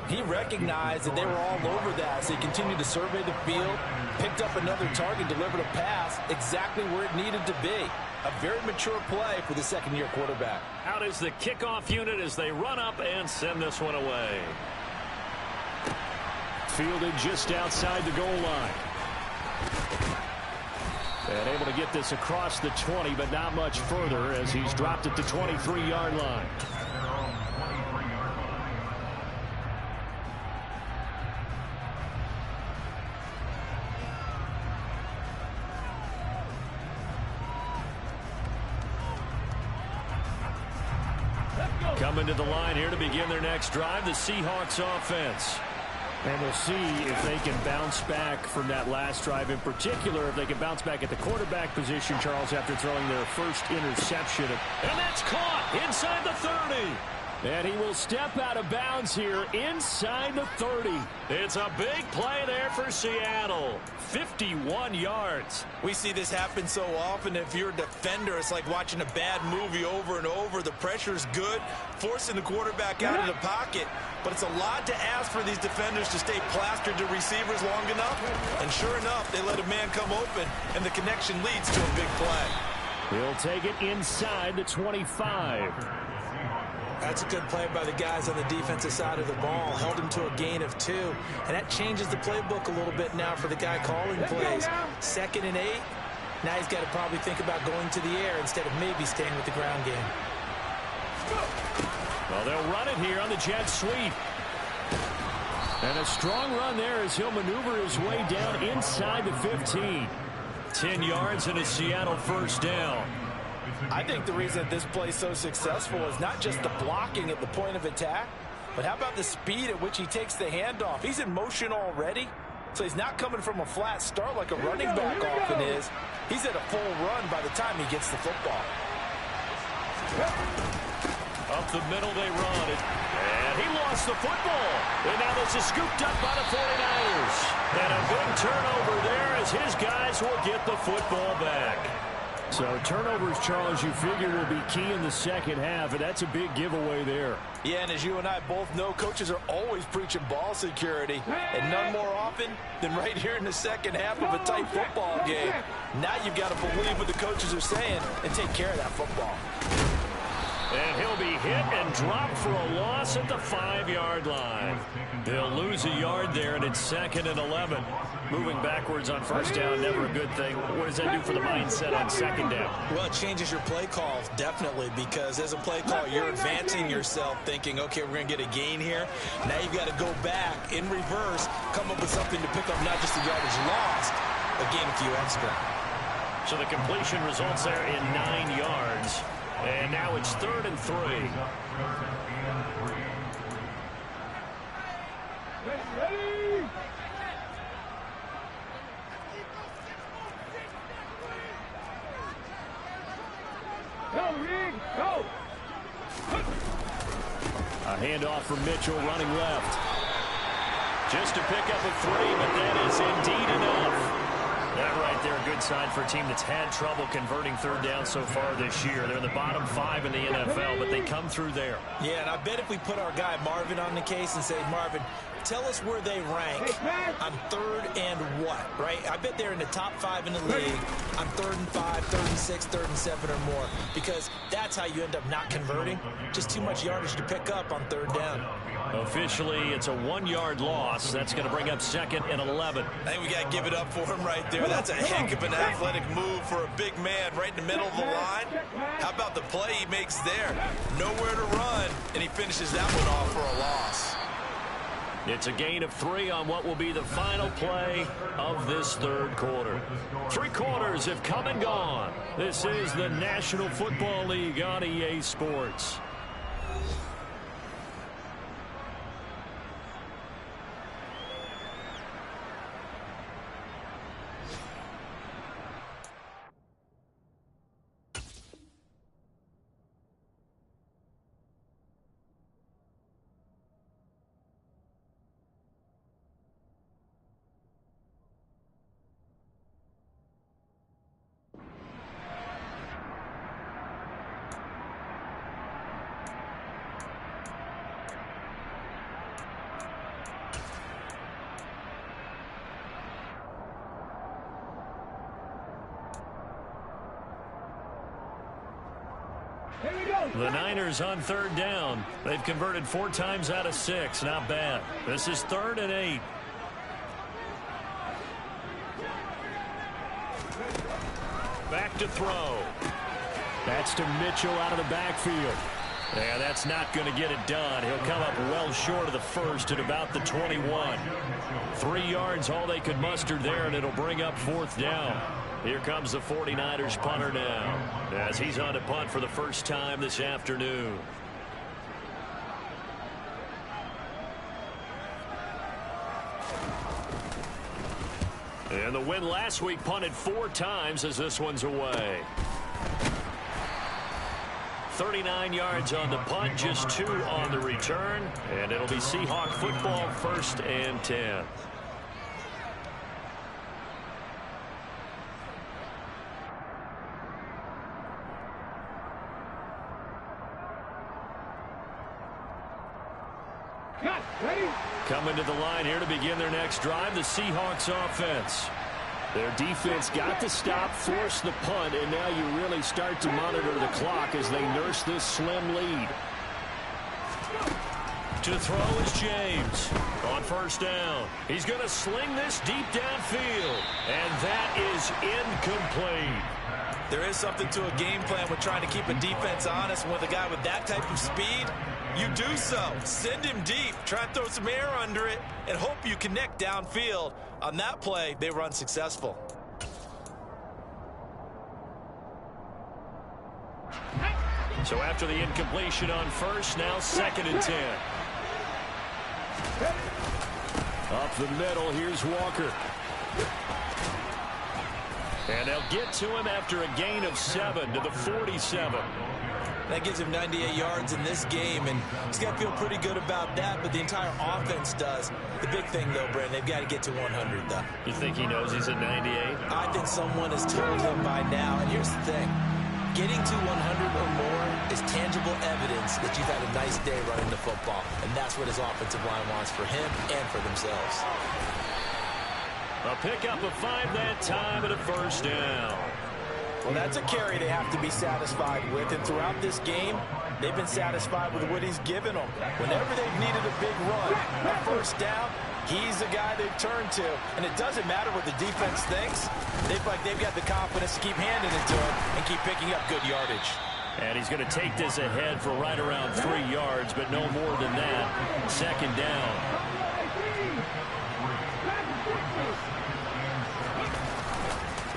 he recognized that they were all over that. So he continued to survey the field, picked up another target, delivered a pass exactly where it needed to be. A very mature play for the 2nd-year quarterback. Out is the kickoff unit as they run up and send this one away. Fielded just outside the goal line. And able to get this across the 20, but not much further as he's dropped it to 23-yard line. coming to the line here to begin their next drive, the Seahawks offense. And we'll see if they can bounce back from that last drive. In particular, if they can bounce back at the quarterback position, Charles, after throwing their first interception. And that's caught inside the 30. And he will step out of bounds here inside the 30. It's a big play there for Seattle. 51 yards. We see this happen so often. If you're a defender, it's like watching a bad movie over and over. The pressure's good, forcing the quarterback out of the pocket. But it's a lot to ask for these defenders to stay plastered to receivers long enough. And sure enough, they let a man come open, and the connection leads to a big play. He'll take it inside the 25. That's a good play by the guys on the defensive side of the ball. Held him to a gain of 2. And that changes the playbook a little bit now for the guy calling plays. 2nd and 8. Now he's got to probably think about going to the air instead of maybe staying with the ground game. Well, they'll run it here on the jet sweep. And a strong run there as he'll maneuver his way down inside the 15. 10 yards and a Seattle first down. I think the reason this play is so successful is not just the blocking at the point of attack, but how about the speed at which he takes the handoff? He's in motion already, so he's not coming from a flat start like a running back often is. He's at a full run by the time he gets the football. Up the middle they run it. And he lost the football. And now this is scooped up by the 49ers. And a big turnover there as his guys will get the football back. So turnovers, Charles, you figure will be key in the second half, and that's a big giveaway there. Yeah, and as you and I both know, coaches are always preaching ball security, and none more often than right here in the second half of a tight football game. Now you've got to believe what the coaches are saying and take care of that football. And he'll be hit and dropped for a loss at the 5-yard line. They'll lose a yard there, and it's 2nd and 11. Moving backwards on first down, never a good thing. What does that do for the mindset on second down? Well, it changes your play call, definitely, because as a play call, you're advancing yourself thinking, okay, we're going to get a gain here. Now you've got to go back in reverse, come up with something to pick up not just the yardage lost, but gain a few extra. So the completion results there in 9 yards. And now it's 3rd and 3. Ready? Go, Reed, go! A handoff from Mitchell running left. Just to pick up a 3, but that is indeed enough. That right there, a good sign for a team that's had trouble converting third down so far this year. They're in the bottom 5 in the NFL, but they come through there. Yeah, and I bet if we put our guy Marvin on the case and say, Marvin, tell us where they rank on 3rd and what, right? I bet they're in the top 5 in the league on 3rd and 5, 3rd and 6, 3rd and 7 or more, because that's how you end up not converting. Just too much yardage to pick up on 3rd down. Officially, it's a 1-yard loss. That's going to bring up 2nd and 11. I think we got to give it up for him right there. That's a heck of an athletic move for a big man right in the middle of the line. How about the play he makes there? Nowhere to run, and he finishes that one off for a loss. It's a gain of 3 on what will be the final play of this 3rd quarter. 3 quarters have come and gone. This is the National Football League on EA Sports. The Niners on 3rd down. They've converted 4 times out of 6. Not bad. This is 3rd and 8. Back to throw. That's to Mitchell out of the backfield. Yeah, that's not going to get it done. He'll come up well short of the first at about the 21. 3 yards, all they could muster there, and it'll bring up 4th down. Here comes the 49ers punter now, as he's on to punt for the first time this afternoon. And the win last week punted 4 times as this one's away. 39 yards on the punt, just 2 on the return. And it'll be Seahawk football, 1st and 10. Coming to the line here to begin their next drive, the Seahawks offense. Their defense got to stop, force the punt, and now you really start to monitor the clock as they nurse this slim lead. To throw is James on 1st down. He's going to sling this deep downfield, and that is incomplete. There is something to a game plan with trying to keep a defense honest. With a guy with that type of speed, you do so. Send him deep. Try and throw some air under it and hope you connect downfield. On that play, they were unsuccessful. So after the incompletion on 1st, now 2nd and 10. Up the middle, here's Walker. And they'll get to him after a gain of 7 to the 47. That gives him 98 yards in this game, and he's got to feel pretty good about that, but the entire offense does. The big thing, though, Brandon, they've got to get to 100, though. You think he knows he's at 98? I think someone has told him by now, and here's the thing. Getting to 100 or more is tangible evidence that you've had a nice day running the football, and that's what his offensive line wants for him and for themselves. A pickup of 5 that time and a 1st down. Well, that's a carry they have to be satisfied with, and throughout this game, they've been satisfied with what he's given them. Whenever they've needed a big run, a 1st down, he's the guy they've turned to. And it doesn't matter what the defense thinks. They feel like they've got the confidence to keep handing it to him and keep picking up good yardage. And he's going to take this ahead for right around 3 yards, but no more than that. 2nd down.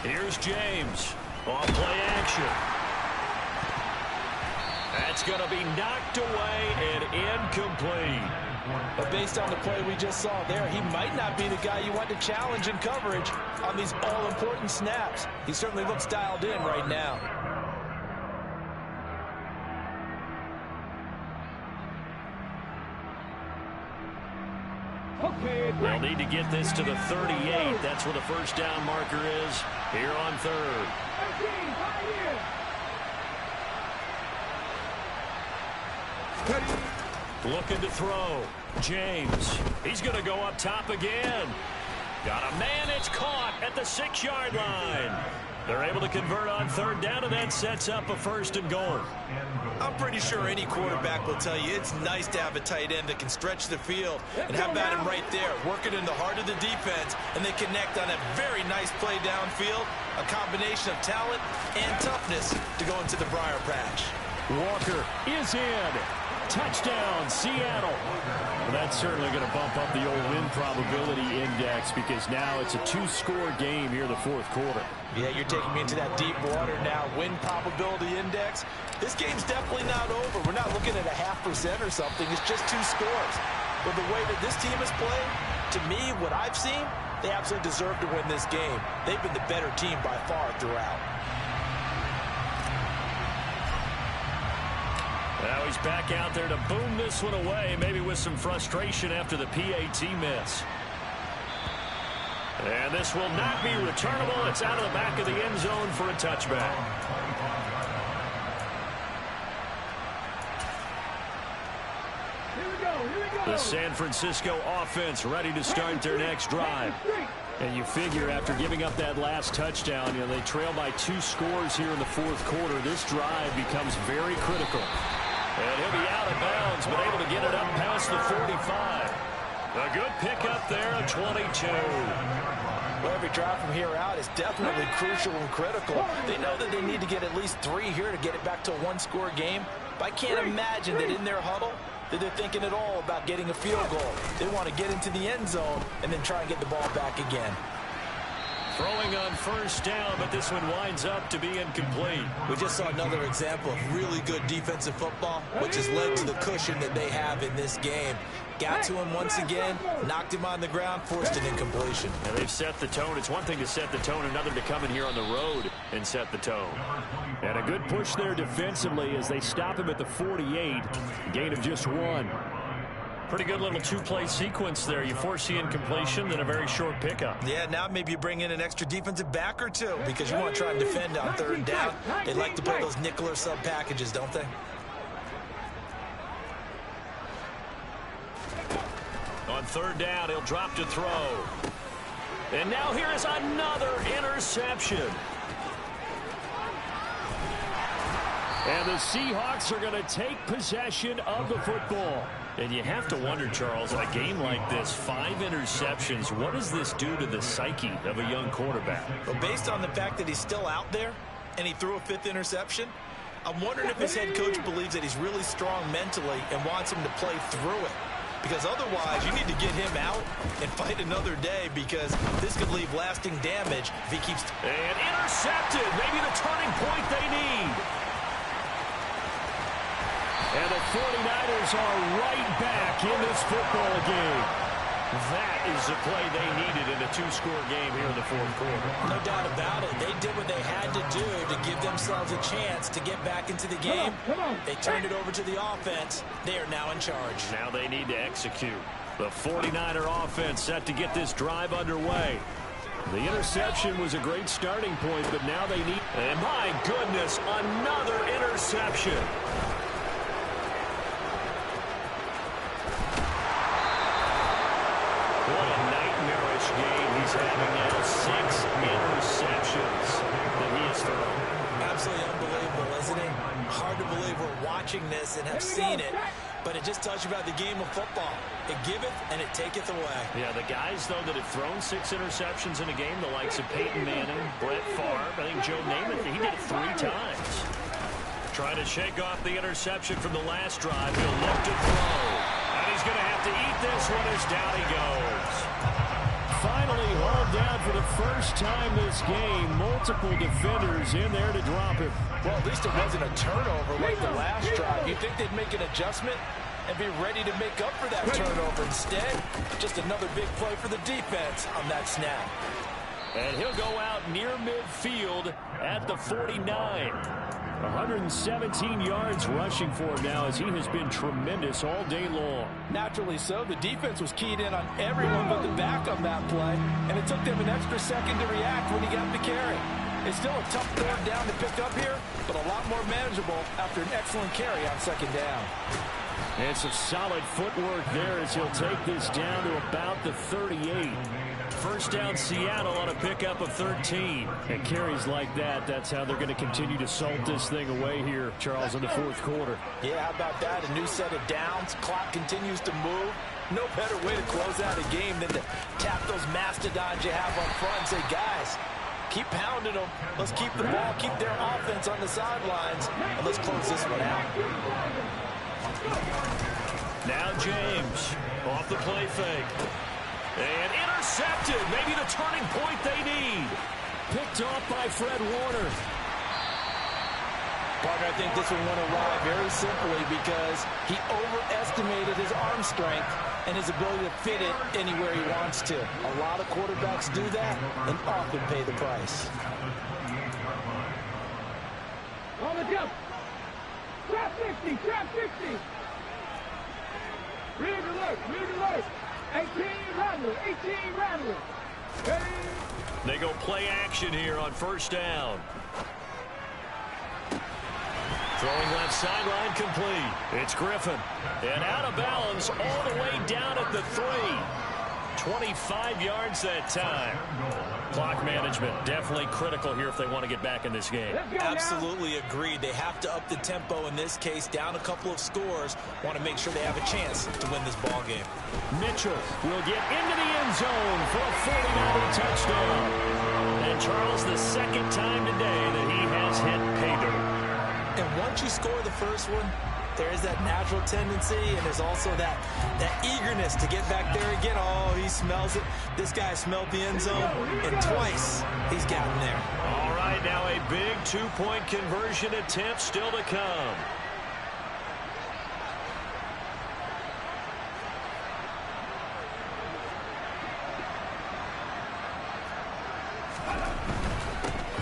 Here's James. On play action. That's going to be knocked away and incomplete. But based on the play we just saw there, he might not be the guy you want to challenge in coverage on these all-important snaps. He certainly looks dialed in right now. They'll need to get this to the 38. That's where the 1st down marker is here on 3rd. Looking to throw. James. He's going to go up top again. Got a man. It's caught at the 6-yard line. They're able to convert on 3rd down, and that sets up a 1st and goal. I'm pretty sure any quarterback will tell you it's nice to have a tight end that can stretch the field. And how about him right there, working in the heart of the defense, and they connect on a very nice play downfield, a combination of talent and toughness to go into the briar patch. Walker is in. Touchdown, Seattle. Well, that's certainly going to bump up the old win probability index because now it's a 2-score game here in the 4th quarter. Yeah, you're taking me into that deep water now. Win probability index. This game's definitely not over. We're not looking at a 0.5% or something. It's just 2 scores. But the way that this team has played, to me, what I've seen, they absolutely deserve to win this game. They've been the better team by far throughout. Now he's back out there to boom this one away, maybe with some frustration after the PAT miss. And this will not be returnable. It's out of the back of the end zone for a touchback. The San Francisco offense ready to start their next drive. And you figure after giving up that last touchdown, they trail by 2 scores here in the 4th quarter. This drive becomes very critical. And he'll be out of bounds, but able to get it up past the 45. A good pickup there, a 22. Well, every drive from here out is definitely crucial and critical. They know that they need to get at least 3 here to get it back to a 1-score game. But I can't imagine that in their huddle that they're thinking at all about getting a field goal. They want to get into the end zone and then try and get the ball back again. Throwing on first down, but this one winds up to be incomplete. We just saw another example of really good defensive football, which has led to the cushion that they have in this game. Got to him once again, knocked him on the ground, forced an incompletion. And they've set the tone. It's one thing to set the tone, another to come in here on the road and set the tone. And a good push there defensively as they stop him at the 48. Gain of just 1. Pretty good little two-play sequence there. You force the incompletion, then a very short pickup. Yeah, now maybe you bring in an extra defensive back or two because you want to try and defend on third down. They like to play those nickel or sub packages, don't they? On third down, he'll drop to throw. And now here is another interception. And the Seahawks are going to take possession of the football. And you have to wonder, Charles, in a game like this, 5 interceptions, what does this do to the psyche of a young quarterback? Well, based on the fact that he's still out there and he threw a 5th interception, I'm wondering if his head coach believes that he's really strong mentally and wants him to play through it. Because otherwise, you need to get him out and fight another day because this could leave lasting damage if he keeps... And intercepted! Maybe the turning point they need. And the 49ers are right back in this football game. That is the play they needed in a 2-score game here in the fourth quarter. No doubt about it. They did what they had to do to give themselves a chance to get back into the game. They turned it over to the offense. They are now in charge. Now they need to execute. The 49er offense set to get this drive underway. The interception was a great starting point, but now they need... And my goodness, another interception. What a nightmarish game he's having now. 6 interceptions that he has thrown. Absolutely unbelievable, isn't it? Hard to believe we're watching this and have seen it, but it just tells you about the game of football. It giveth and it taketh away. Yeah, the guys, though, that have thrown 6 interceptions in a game, the likes of Peyton Manning, Brett Favre, I think Joe Namath, he did it 3 times. Trying to shake off the interception from the last drive. He'll look to throw. And he's going to have to eat this one as down he goes. Finally hauled down for the first time this game. Multiple defenders in there to drop him. Well, at least it wasn't a turnover like the last drive. You'd think they'd make an adjustment and be ready to make up for that turnover. Instead, just another big play for the defense on that snap. And he'll go out near midfield at the 49. 117 yards rushing for him now as he has been tremendous all day long. Naturally so. The defense was keyed in on everyone but the back on that play, and it took them an extra second to react when he got the carry. It's still a tough third down to pick up here, but a lot more manageable after an excellent carry on second down. And some solid footwork there as he'll take this down to about the 38. First down Seattle on a pickup of 13. And carries like that, that's how they're going to continue to salt this thing away here, Charles, in the fourth quarter. Yeah, how about that? A new set of downs. Clock continues to move. No better way to close out a game than to tap those mastodons you have up front and say, guys, keep pounding them. Let's keep the ball, keep their offense on the sidelines, and let's close this one out. Now James off the play fake. And intercepted. Maybe the turning point they need. Picked off by Fred Warner. Partner, I think this one went awry very simply because he overestimated his arm strength and his ability to fit it anywhere he wants to. A lot of quarterbacks do that and often pay the price. On the jump. Trap 60, trap 60. Rig alert. 18 Rattler. Ready? They go play action here on first down. Throwing left sideline complete. It's Griffin. And out of bounds all the way down at the 3. 25 yards that time. Clock management definitely critical here if they want to get back in this game. Absolutely agreed. They have to up the tempo in this case, down a couple of scores. Want to make sure they have a chance to win this ball game. Mitchell will get into the end zone for a 49er touchdown. And Charles, the second time today that he has hit pay dirt. And once you score the first one, There is that natural tendency, and there's also that eagerness to get back there again. Oh, he smells it. This guy smelled the end zone, and twice he's gotten there. All right, now a big two-point conversion attempt still to come.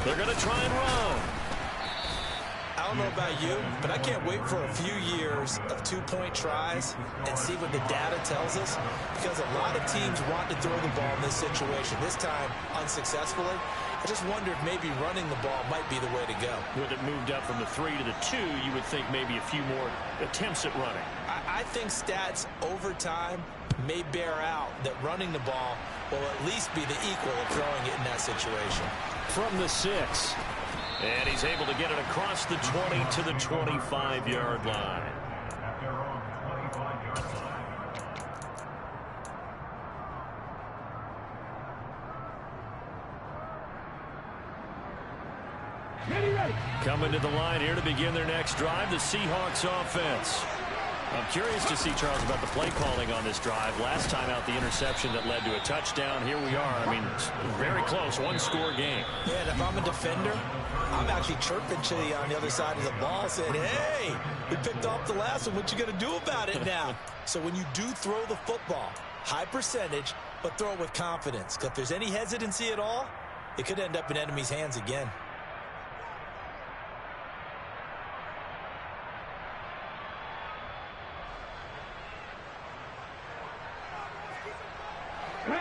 They're going to try and run. I don't know about you, but I can't wait for a few years of two-point tries and see what the data tells us, because a lot of teams want to throw the ball in this situation. This time, unsuccessfully. I just wonder if maybe running the ball might be the way to go. With it moved up from the 3 to the 2, you would think maybe a few more attempts at running. I think stats over time may bear out that running the ball will at least be the equal of throwing it in that situation. From the 6. And he's able to get it across the 20 to the 25-yard line. At their own 25-yard line. Coming to the line here to begin their next drive, the Seahawks offense. I'm curious to see, Charles, about the play calling on this drive. Last time out, the interception that led to a touchdown. Here we are. I mean, very close, one-score game. Yeah, and if I'm a defender, I'm actually chirping to you on the other side of the ball, saying, hey, we picked off the last one. What you going to do about it now? So when you do throw the football, high percentage, but throw it with confidence. Because if there's any hesitancy at all, it could end up in enemy's hands again.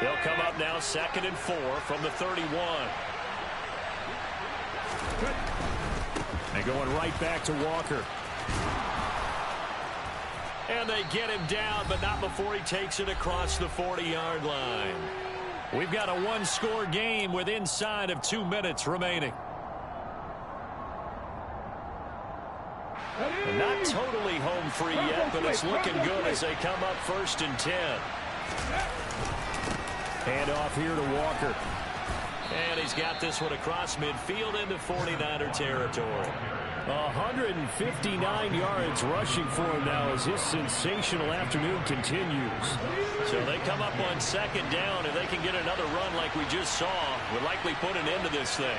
They'll come up now 2nd and 4 from the 31. And going right back to Walker. And they get him down, but not before he takes it across the 40-yard line. We've got a one-score game with inside of 2 minutes remaining. And not totally home free yet, but it's looking good as they come up 1st and 10. Hand off here to Walker. And he's got this one across midfield into 49er territory. 159 yards rushing for him now as his sensational afternoon continues. So they come up on 2nd down. If they can get another run like we just saw, would likely put an end to this thing.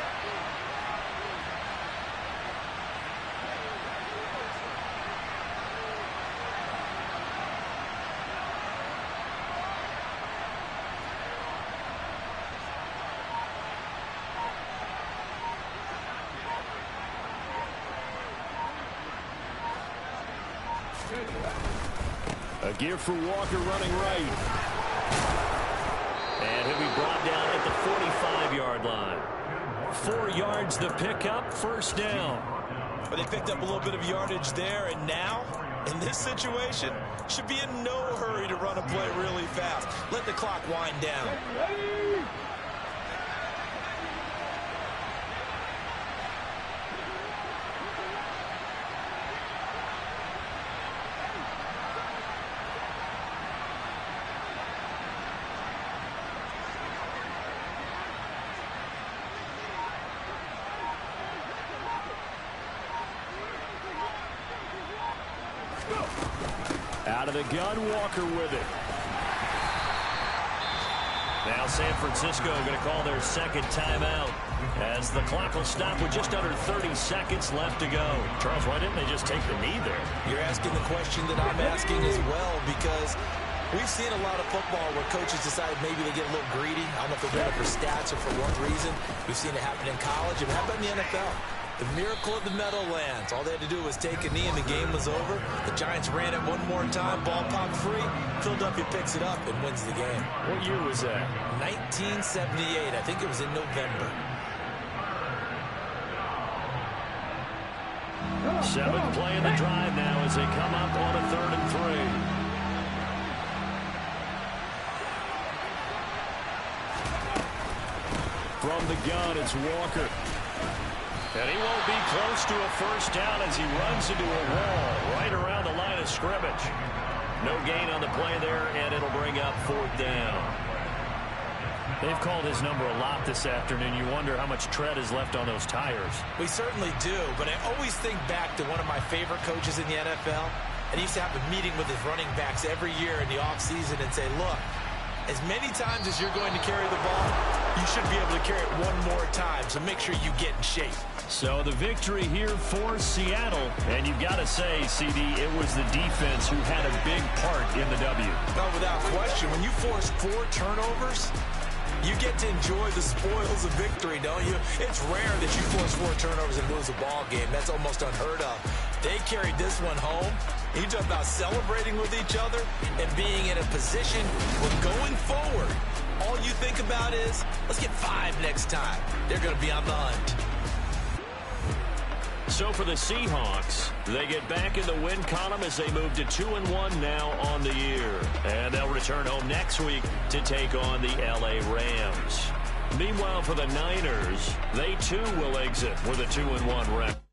A give for Walker running right. And he'll be brought down at the 45-yard line. 4 yards the pickup, 1st down. But they picked up a little bit of yardage there, and now, in this situation, should be in no hurry to run a play really fast. Let the clock wind down. Out of the gun, Walker with it. Now San Francisco going to call their 2nd timeout as the clock will stop with just under 30 seconds left to go. Charles, why didn't they just take the knee there? You're asking the question that I'm asking as well, because we've seen a lot of football where coaches decide maybe they get a little greedy. I don't know if they're doing it for stats or for what reason. We've seen it happen in college. It happened in the NFL. The miracle of the Meadowlands. All they had to do was take a knee and the game was over. The Giants ran it one more time. Ball popped free. Philadelphia picks it up and wins the game. What year was that? 1978. I think it was in November. 7th play in the drive now as they come up on a 3rd and 3. From the gun, it's Walker. And he won't be close to a 1st down as he runs into a wall right around the line of scrimmage. No gain on the play there, and it'll bring up 4th down. They've called his number a lot this afternoon. You wonder how much tread is left on those tires. We certainly do, but I always think back to one of my favorite coaches in the NFL, and he used to have a meeting with his running backs every year in the offseason and say, look, as many times as you're going to carry the ball, you should be able to carry it one more time, so make sure you get in shape. So the victory here for Seattle, and you've got to say, CD, it was the defense who had a big part in the W. No, without question. When you force 4 turnovers, you get to enjoy the spoils of victory, don't you? It's rare that you force 4 turnovers and lose a ball game. That's almost unheard of. They carried this one home. You talk about celebrating with each other and being in a position where going forward, all you think about is, let's get 5 next time. They're going to be on the hunt. So for the Seahawks, they get back in the win column as they move to 2-1 now on the year. And they'll return home next week to take on the LA Rams. Meanwhile, for the Niners, they too will exit with a 2-1 record.